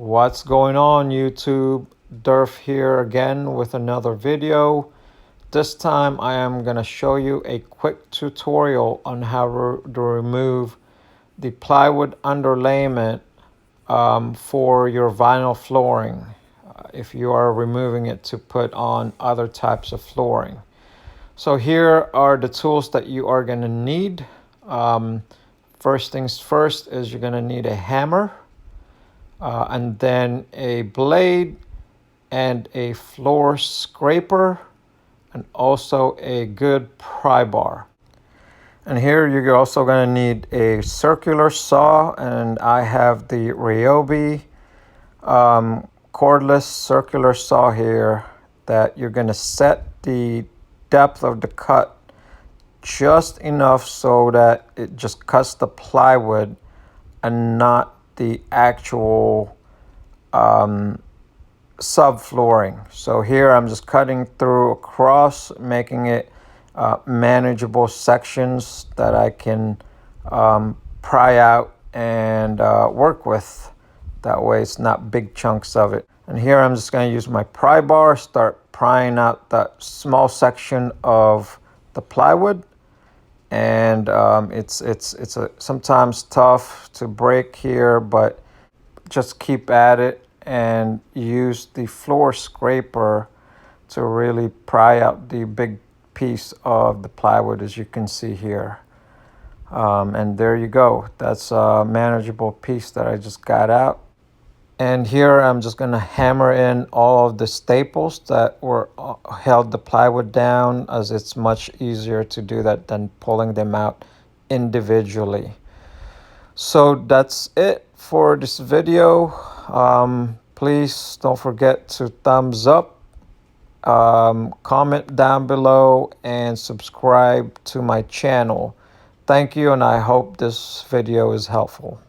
What's going on, YouTube? Durf here again with another video. This time I am going to show you a quick tutorial on how to remove the plywood underlayment for your vinyl flooring if you are removing it to put on other types of flooring. So here are the tools that you are going to need. First things first is you're going to need a hammer. And then a blade and a floor scraper and also a good pry bar. And here you're also going to need a circular saw, and I have the Ryobi cordless circular saw here that you're going to set the depth of the cut just enough so that it just cuts the plywood and not the actual subflooring. So here I'm just cutting through across, making it manageable sections that I can pry out and work with. That way it's not big chunks of it. And here I'm just going to use my pry bar, start prying out that small section of the plywood. And it's sometimes tough to break here, but just keep at it and use the floor scraper to really pry out the big piece of the plywood, as you can see here. And there you go. That's a manageable piece that I just got out. And here I'm just going to hammer in all of the staples that were held the plywood down, as it's much easier to do that than pulling them out individually. So that's it for this video. Please don't forget to thumbs up, comment down below, and subscribe to my channel. Thank you, and I hope this video is helpful.